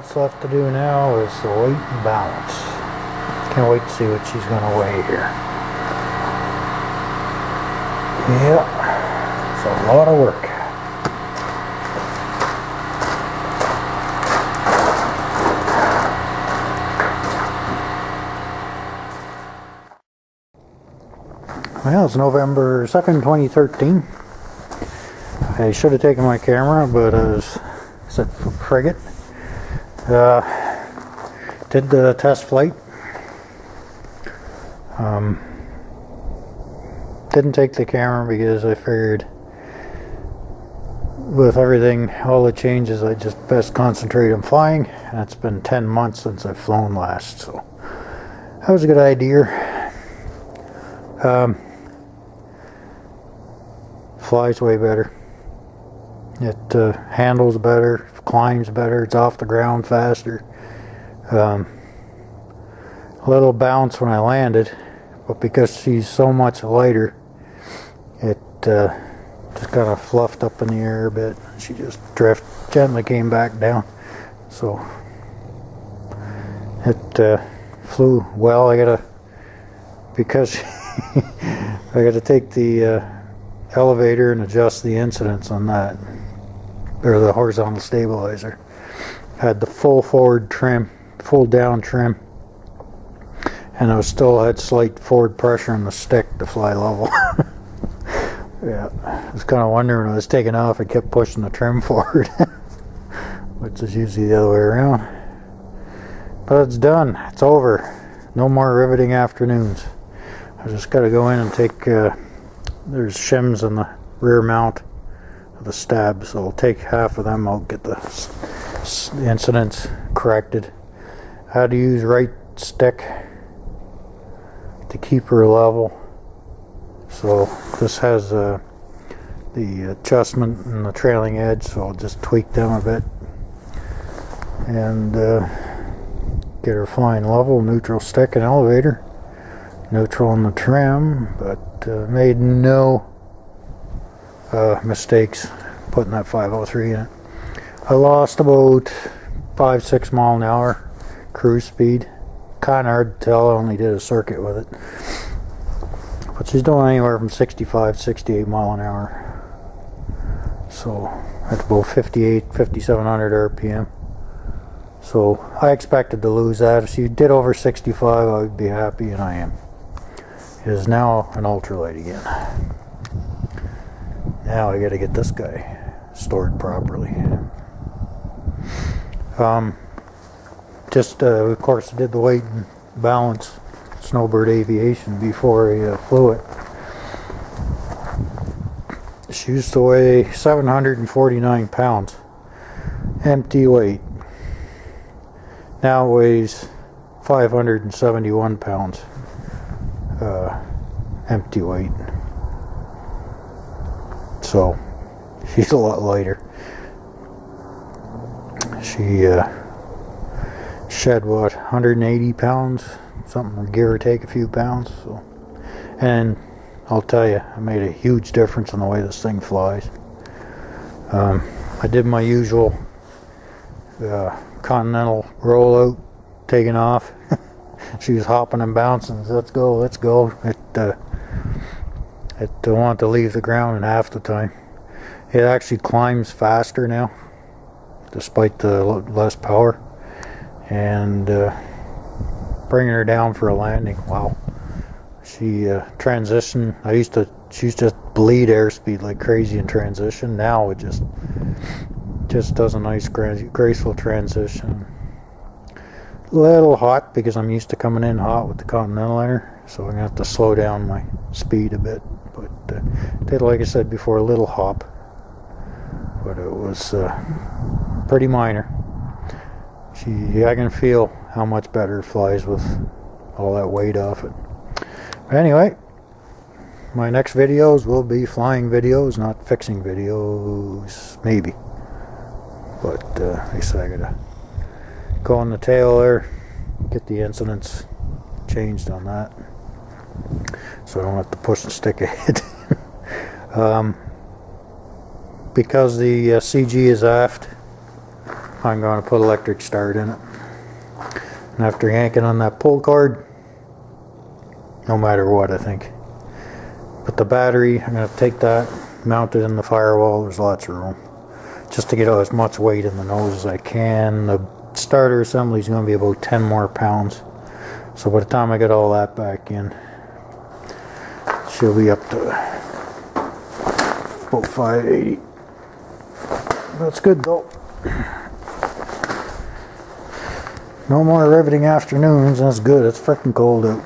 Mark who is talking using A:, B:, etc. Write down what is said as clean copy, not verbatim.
A: else left to do now is the weight and balance. Can't wait to see what she's going to weigh here. Yeah, it's a lot of work. Well, it's November 2nd, 2013. I should have taken my camera, but I said frig it. Did the test flight. Didn't take the camera because I figured with everything, all the changes, I just best concentrate on flying. And it's been 10 months since I've flown last, so that was a good idea. Flies way better. It handles better, climbs better, it's off the ground faster. A little bounce when I landed, but because she's so much lighter, it just kind of fluffed up in the air a bit. She just gently came back down. So it flew well. Because I gotta take the elevator and adjust the incidence on that, or the horizontal stabilizer. Had the full forward trim, full down trim, and I still had slight forward pressure on the stick to fly level. Yeah, I was kind of wondering when I was taking off, I kept pushing the trim forward, which is usually the other way around. But it's done, it's over. No more riveting afternoons. I just got to go in and take there's shims on the rear mount of the stab, so I'll take half of them. I'll get the incidents corrected. How to use right stick to keep her level. So this has the adjustment and the trailing edge, so I'll just tweak them a bit and get her flying level. Neutral stick and elevator. Neutral on the trim, but made no mistakes putting that 503 in it. I lost about 5-6 mile an hour cruise speed. Kind of hard to tell, I only did a circuit with it. But she's doing anywhere from 65-68 mile an hour. So that's about 5,700 RPM. So I expected to lose that. If she did over 65, I would be happy, and I am. It is now an ultralight again. Now I gotta get this guy stored properly. Of course, I did the weight and balance Snowbird Aviation before I flew it. She used to weigh 749 pounds, empty weight. Now weighs 571 pounds. Empty weight. So she's a lot lighter. She shed what, 180 pounds, something, give or take a few pounds. So, and I'll tell you, I made a huge difference in the way this thing flies. I did my usual continental rollout, taking off. She was hopping and bouncing. Let's go, let's go. It wanted to leave the ground in half the time. It actually climbs faster now, despite the less power. And bringing her down for a landing, wow. She transitioned. She used to bleed airspeed like crazy in transition. Now it just does a nice graceful transition. A little hot because I'm used to coming in hot with the Continental in her, so I'm gonna have to slow down my speed a bit. But did, like I said before, a little hop, but it was pretty minor. I can feel how much better it flies with all that weight off it. But anyway, my next videos will be flying videos, not fixing videos, maybe. But like I said, I gotta go on the tail there, get the incidents changed on that, so I don't have to push the stick ahead. Because the CG is aft, I'm going to put electric start in it. And after yanking on that pull cord, no matter what, I think. But the battery, I'm going to take that, mount it in the firewall. There's lots of room. Just to get as much weight in the nose as I can. The starter assembly is going to be about 10 more pounds. So by the time I get all that back in, she'll be up to about 580. That's good though. No more riveting afternoons. That's good. It's freaking cold out.